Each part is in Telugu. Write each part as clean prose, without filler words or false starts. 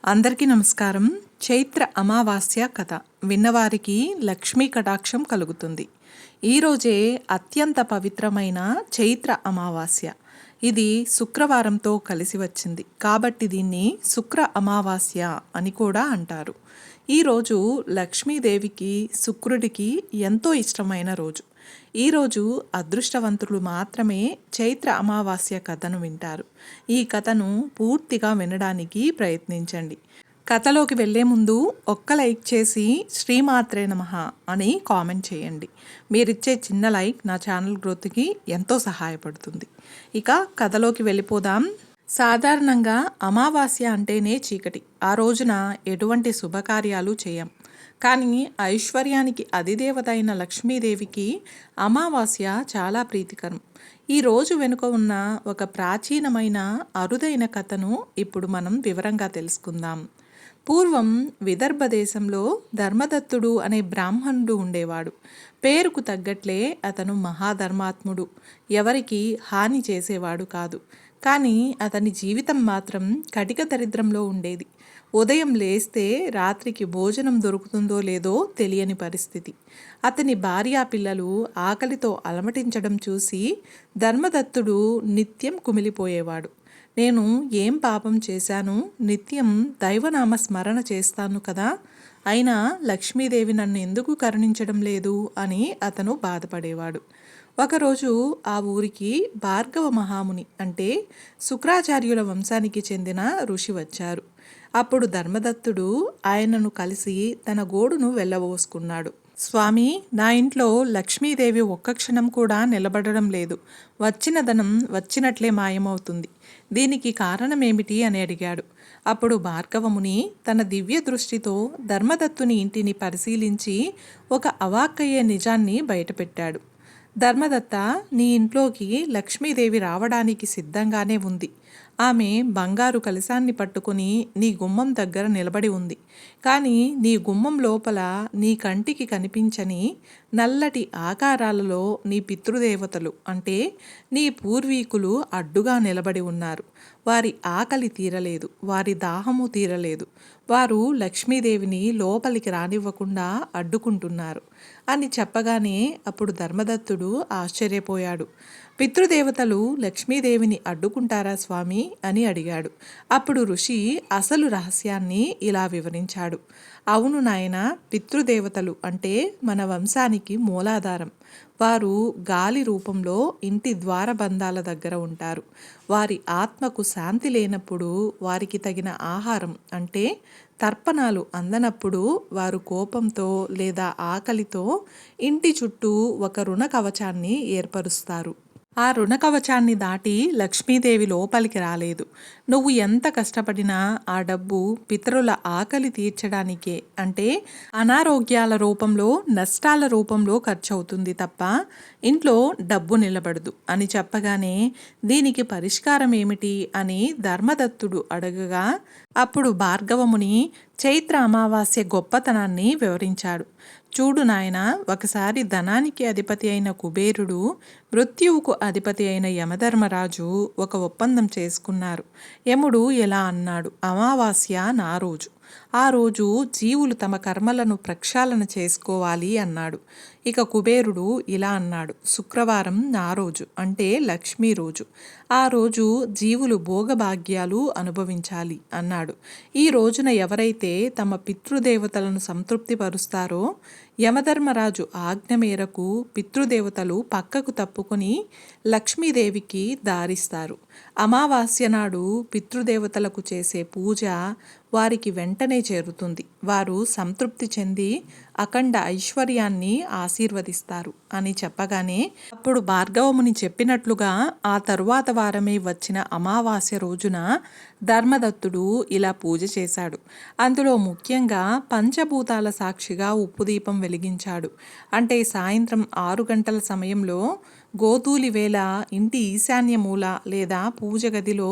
అందరికీ నమస్కారం. చైత్ర అమావాస్య కథ విన్నవారికి లక్ష్మీ కటాక్షం కలుగుతుంది. ఈరోజే అత్యంత పవిత్రమైన చైత్ర అమావాస్య. ఇది శుక్రవారంతో కలిసి వచ్చింది కాబట్టి దీన్ని శుక్ర అమావాస్య అని కూడా అంటారు. ఈరోజు లక్ష్మీదేవికి శుక్రుడికి ఎంతో ఇష్టమైన రోజు. ఈరోజు అదృష్టవంతులు మాత్రమే చైత్ర అమావాస్య కథను వింటారు. ఈ కథను పూర్తిగా వినడానికి ప్రయత్నించండి. కథలోకి వెళ్లే ముందు ఒక్క లైక్ చేసి శ్రీమాత్రే నమః అని కామెంట్ చేయండి. మీరిచ్చే చిన్న లైక్ నా ఛానల్ గ్రోత్కి ఎంతో సహాయపడుతుంది. ఇక కథలోకి వెళ్ళిపోదాం. సాధారణంగా అమావాస్య అంటేనే చీకటి. ఆ రోజున ఎటువంటి శుభకార్యాలు చేయం. కానీ ఐశ్వర్యానికి అధిదేవత అయిన లక్ష్మీదేవికి అమావాస్య చాలా ప్రీతికరం. ఈ రోజు వెనుక ఉన్న ఒక ప్రాచీనమైన అరుదైన కథను ఇప్పుడు మనం వివరంగా తెలుసుకుందాం. పూర్వం విదర్భ దేశంలో ధర్మదత్తుడు అనే బ్రాహ్మణుడు ఉండేవాడు. పేరుకు తగ్గట్లే అతను మహాధర్మాత్ముడు. ఎవరికి హాని చేసేవాడు కాదు. కానీ అతని జీవితం మాత్రం కటిక దరిద్రంలో ఉండేది. ఉదయం లేస్తే రాత్రికి భోజనం దొరుకుతుందో లేదో తెలియని పరిస్థితి. అతని భార్యా పిల్లలు ఆకలితో అలమటించడం చూసి ధర్మదత్తుడు నిత్యం కుమిలిపోయేవాడు. నేను ఏం పాపం చేశాను, నిత్యం దైవనామ స్మరణ చేస్తాను కదా, అయినా లక్ష్మీదేవి నన్ను ఎందుకు కరుణించడం లేదు అని అతను బాధపడేవాడు. ఒకరోజు ఆ ఊరికి భార్గవ మహాముని అంటే శుక్రాచార్యుల వంశానికి చెందిన ఋషి వచ్చారు. అప్పుడు ధర్మదత్తుడు ఆయనను కలిసి తన గోడును వెళ్ళబోసుకున్నాడు. స్వామి, నా ఇంట్లో లక్ష్మీదేవి ఒక్క క్షణం కూడా నిలబడడం లేదు. వచ్చిన ధనం వచ్చినట్లే మాయమవుతుంది. దీనికి కారణమేమిటి అని అడిగాడు. అప్పుడు భార్గవముని తన దివ్య దృష్టితో ధర్మదత్తుని ఇంటిని పరిశీలించి ఒక అవాక్కయ్యే నిజాన్ని బయటపెట్టాడు. ధర్మదత్త, నీ ఇంట్లోకి లక్ష్మీదేవి రావడానికి సిద్ధంగానే ఉంది. ఆమె బంగారు కలశాన్ని పట్టుకుని నీ గుమ్మం దగ్గర నిలబడి ఉంది. కానీ నీ గుమ్మం లోపల నీ కంటికి కనిపించని నల్లటి ఆకారాలలో నీ పితృదేవతలు అంటే నీ పూర్వీకులు అడ్డుగా నిలబడి ఉన్నారు. వారి ఆకలి తీరలేదు, వారి దాహము తీరలేదు. వారు లక్ష్మీదేవిని లోపలికి రానివ్వకుండా అడ్డుకుంటున్నారు అని చెప్పగానే అప్పుడు ధర్మదత్తుడు ఆశ్చర్యపోయాడు. పితృదేవతలు లక్ష్మీదేవిని అడ్డుకుంటారా స్వామి అని అడిగాడు. అప్పుడు ఋషి అసలు రహస్యాన్ని ఇలా వివరించాడు. అవును నాయన, పితృదేవతలు అంటే మన వంశానికి మూలాధారం. వారు గాలి రూపంలో ఇంటి ద్వారబంధాల దగ్గర ఉంటారు. వారి ఆత్మకు శాంతి లేనప్పుడు, వారికి తగిన ఆహారం అంటే తర్పణాలు అందనప్పుడు వారు కోపంతో లేదా ఆకలితో ఇంటి చుట్టూ ఒక రుణ కవచాన్ని ఏర్పరుస్తారు. ఆ రుణ కవచాన్ని దాటి లక్ష్మీదేవి లోపలికి రాలేదు. నువ్వు ఎంత కష్టపడినా ఆ డబ్బు పితరుల ఆకలి తీర్చడానికే అంటే అనారోగ్యాల రూపంలో, నష్టాల రూపంలో ఖర్చు అవుతుంది తప్ప ఇంట్లో డబ్బు నిలబడదు అని చెప్పగానే దీనికి పరిష్కారం ఏమిటి అని ధర్మదత్తుడు అడగగా అప్పుడు భార్గవముని చైత్ర అమావాస్య గొప్పతనాన్ని వివరించాడు. చూడు నాయన, ఒకసారి ధనానికి అధిపతి అయిన కుబేరుడు, మృత్యువుకు అధిపతి అయిన యమధర్మరాజు ఒక ఒప్పందం చేసుకున్నారు. యముడు ఎలా అన్నాడు, అమావాస్య నా రోజు. ఆ రోజు జీవులు తమ కర్మలను ప్రక్షాళన చేసుకోవాలి అన్నాడు. ఇక కుబేరుడు ఇలా అన్నాడు, శుక్రవారం నా రోజు అంటే లక్ష్మీ రోజు. ఆ రోజు జీవులు భోగభాగ్యాలు అనుభవించాలి అన్నాడు. ఈ రోజున ఎవరైతే తమ పితృదేవతలను సంతృప్తిపరుస్తారో యమధర్మరాజు ఆజ్ఞ మేరకు పితృదేవతలు పక్కకు తప్పుకొని లక్ష్మీదేవికి దారిస్తారు. అమావాస్య నాడు పితృదేవతలకు చేసే పూజ వారికి వెంటనే చేరుతుంది. వారు సంతృప్తి చెంది అఖండ ఐశ్వర్యాన్ని ఆశీర్వదిస్తారు అని చెప్పగానే అప్పుడు భార్గవముని చెప్పినట్లుగా ఆ తరువాత వారమే వచ్చిన అమావాస్య రోజున ధర్మదత్తుడు ఇలా పూజ చేశాడు. అందులో ముఖ్యంగా పంచభూతాల సాక్షిగా ఉప్పు దీపం వెలిగించాడు. అంటే సాయంత్రం 6 గంటల సమయంలో గోధూలి వేళ ఇంటి ఈశాన్య మూల లేదా పూజ గదిలో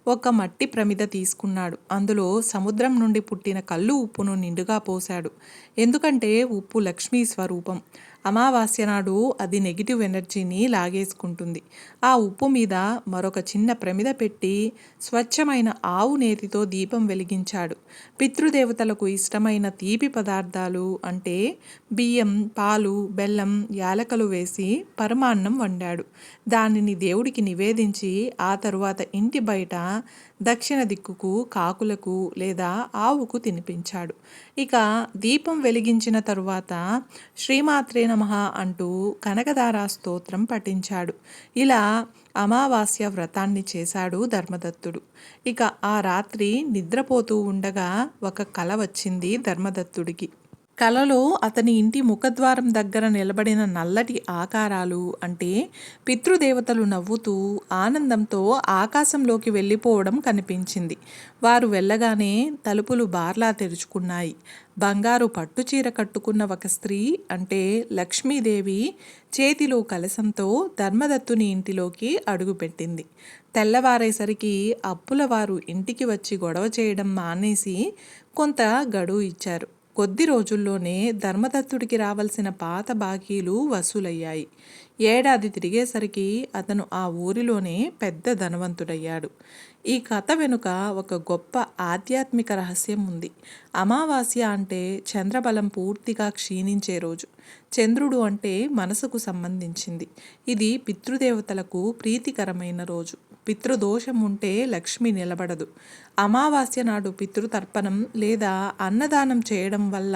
ఒక మట్టి ప్రమిద తీసుకున్నాడు. అందులో సముద్రం నుండి పుట్టిన కల్లు ఉప్పును నిండుగా పోశాడు. ఎందుకంటే ఉప్పు లక్ష్మీ స్వరూపం. అమావాస్య నాడు అది నెగిటివ్ ఎనర్జీని లాగేసుకుంటుంది. ఆ ఉప్పు మీద మరొక చిన్న ప్రమిద పెట్టి స్వచ్ఛమైన ఆవు నేతితో దీపం వెలిగించాడు. పితృదేవతలకు ఇష్టమైన తీపి పదార్థాలు అంటే బియ్యం, పాలు, బెల్లం, యాలకలు వేసి పరమాన్నం వండాడు. దానిని దేవుడికి నివేదించి ఆ తరువాత ఇంటి బయట దక్షిణ దిక్కుకు కాకులకు లేదా ఆవుకు తినిపించాడు. ఇక దీపం వెలిగించిన తరువాత శ్రీమాత్రే నమః అంటూ కనకదారా స్తోత్రం పఠించాడు. ఇలా అమావాస్య వ్రతాన్ని చేశాడు ధర్మదత్తుడు. ఇక ఆ రాత్రి నిద్రపోతూ ఉండగా ఒక కల వచ్చింది ధర్మదత్తుడికి. కలలో అతని ఇంటి ముఖద్వారం దగ్గర నిలబడిన నల్లటి ఆకారాలు అంటే పితృదేవతలు నవ్వుతూ ఆనందంతో ఆకాశంలోకి వెళ్ళిపోవడం కనిపించింది. వారు వెళ్ళగానే తలుపులు బార్లా తెరుచుకున్నాయి. బంగారు పట్టుచీర కట్టుకున్న ఒక స్త్రీ అంటే లక్ష్మీదేవి చేతిలో కలశంతో ధర్మదత్తుని ఇంటిలోకి అడుగుపెట్టింది. తెల్లవారేసరికి అప్పుల వారు ఇంటికి వచ్చి గొడవ చేయడం మానేసి కొంత గడువు ఇచ్చారు. కొద్ది రోజుల్లోనే ధర్మదత్తుడికి రావాల్సిన పాత బాకీలు వసూలయ్యాయి. ఏడాది తిరిగేసరికి అతను ఆ ఊరిలోనే పెద్ద ధనవంతుడయ్యాడు. ఈ కథ వెనుక ఒక గొప్ప ఆధ్యాత్మిక రహస్యం ఉంది. అమావాస్య అంటే చంద్రబలం పూర్తిగా క్షీణించే రోజు. చంద్రుడు అంటే మనసుకు సంబంధించింది. ఇది పితృదేవతలకు ప్రీతికరమైన రోజు. పితృదోషం ఉంటే లక్ష్మి నిలబడదు. అమావాస్య నాడు పితృతర్పణం లేదా అన్నదానం చేయడం వల్ల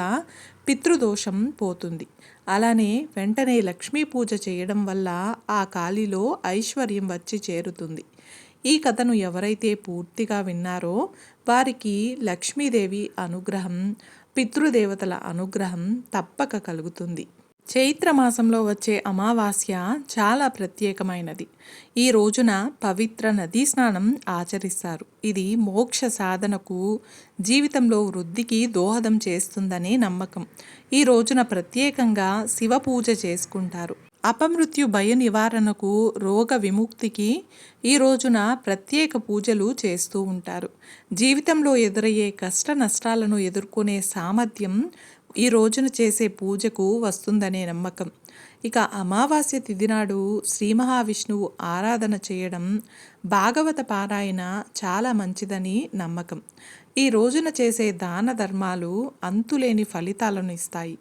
పితృదోషం పోతుంది. అలానే వెంటనే లక్ష్మీ పూజ చేయడం వల్ల ఆ ఖాళీలో ఐశ్వర్యం వచ్చి చేరుతుంది. ఈ కథను ఎవరైతే పూర్తిగా విన్నారో వారికి లక్ష్మీదేవి అనుగ్రహం, పితృదేవతల అనుగ్రహం తప్పక కలుగుతుంది. చైత్ర మాసంలో వచ్చే అమావాస్య చాలా ప్రత్యేకమైనది. ఈ రోజున పవిత్ర నదీ స్నానం ఆచరిస్తారు. ఇది మోక్ష సాధనకు, జీవితంలో వృద్ధికి దోహదం చేస్తుందనే నమ్మకం. ఈ రోజున ప్రత్యేకంగా శివ పూజ చేసుకుంటారు. అపమృత్యు భయ నివారణకు, రోగ విముక్తికి ఈ రోజున ప్రత్యేక పూజలు చేస్తూ ఉంటారు. జీవితంలో ఎదురయ్యే కష్ట నష్టాలను ఎదుర్కొనే సామర్థ్యం ఈ రోజున చేసే పూజకు వస్తుందనే నమ్మకం. ఇక అమావాస్య తిథి నాడు శ్రీ మహావిష్ణువు ఆరాధన చేయడం, భాగవత పారాయణ చాలా మంచిదని నమ్మకం. ఈ రోజున చేసే దాన ధర్మాలు అంతులేని ఫలితాలను ఇస్తాయి.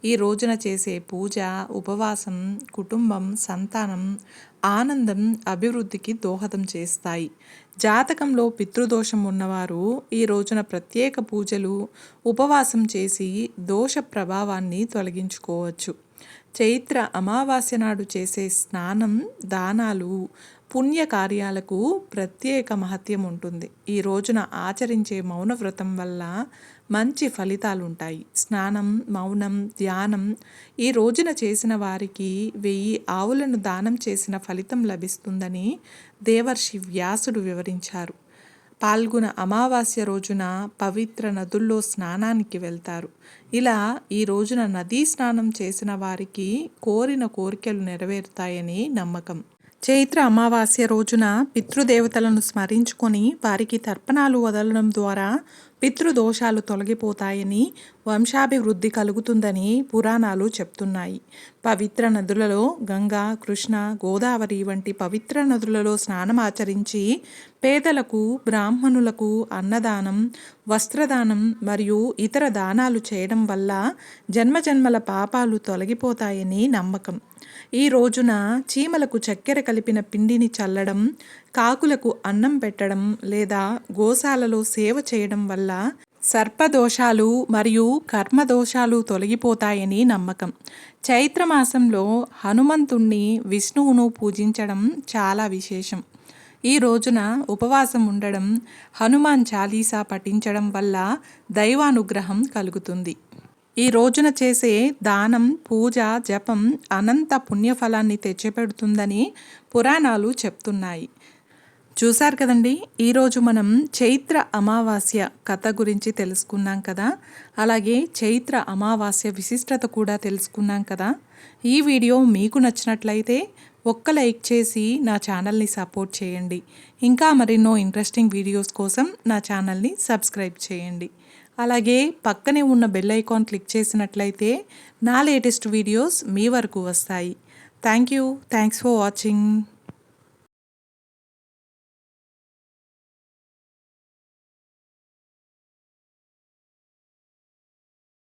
ఈ రోజున చేసే పూజ, ఉపవాసం కుటుంబం, సంతానం, ఆనందం, అభివృద్ధికి దోహదం చేస్తాయి. జాతకంలో పితృదోషం ఉన్నవారు ఈ రోజున ప్రత్యేక పూజలు, ఉపవాసం చేసి దోష ప్రభావాన్ని తొలగించుకోవచ్చు. చైత్ర అమావాస్య నాడు చేసే స్నానం, దానాలు, పుణ్యకార్యాలకు ప్రత్యేక మహత్యం ఉంటుంది. ఈ రోజున ఆచరించే మౌనవ్రతం వల్ల మంచి ఫలితాలు ఉంటాయి. స్నానం, మౌనం, ధ్యానం ఈ రోజున చేసిన వారికి 1000 ఆవులను దానం చేసిన ఫలితం లభిస్తుందని దేవర్షి వ్యాసుడు వివరించారు. పాల్గొన అమావాస్య రోజున పవిత్ర నదుల్లో స్నానానికి వెళ్తారు. ఇలా ఈ రోజున నదీ స్నానం చేసిన వారికి కోరిన కోరికలు నెరవేరుతాయని నమ్మకం. చైత్ర అమావాస్య రోజున పితృదేవతలను స్మరించుకొని వారికి తర్పణాలు వదలడం ద్వారా పితృదోషాలు తొలగిపోతాయని, వంశాభివృద్ధి కలుగుతుందని పురాణాలు చెప్తున్నాయి. పవిత్ర నదులలో గంగా, కృష్ణ, గోదావరి వంటి పవిత్ర నదులలో స్నానమాచరించి పేదలకు, బ్రాహ్మణులకు అన్నదానం, వస్త్రదానం మరియు ఇతర దానాలు చేయడం వల్ల జన్మజన్మల పాపాలు తొలగిపోతాయని నమ్మకం. ఈ రోజున చీమలకు చక్కెర కలిపిన పిండిని చల్లడం, కాకులకు అన్నం పెట్టడం లేదా గోశాలలో సేవ చేయడం వల్ల సర్పదోషాలు మరియు కర్మదోషాలు తొలగిపోతాయని నమ్మకం. చైత్రమాసంలో హనుమంతుణ్ణి, విష్ణువును పూజించడం చాలా విశేషం. ఈ రోజున ఉపవాసం ఉండడం, హనుమాన్ చాలీసా పఠించడం వల్ల దైవానుగ్రహం కలుగుతుంది. ఈ రోజున చేసే దానం, పూజ, జపం అనంత పుణ్యఫలాన్ని తెచ్చిపెడుతుందని పురాణాలు చెప్తున్నాయి. చూశారు కదండి, ఈరోజు మనం చైత్ర అమావాస్య కథ గురించి తెలుసుకున్నాం కదా. అలాగే చైత్ర అమావాస్య విశిష్టత కూడా తెలుసుకున్నాం కదా. ఈ వీడియో మీకు నచ్చినట్లయితే ఒక్క లైక్ చేసి నా ఛానల్ని సపోర్ట్ చేయండి. ఇంకా మరెన్నో ఇంట్రెస్టింగ్ వీడియోస్ కోసం నా ఛానల్ని సబ్స్క్రైబ్ చేయండి. అలాగే పక్కనే ఉన్న బెల్ ఐకాన్ క్లిక్ చేసినట్లయితే నా లేటెస్ట్ వీడియోస్ మీ వరకు వస్తాయి. Thanks for watching.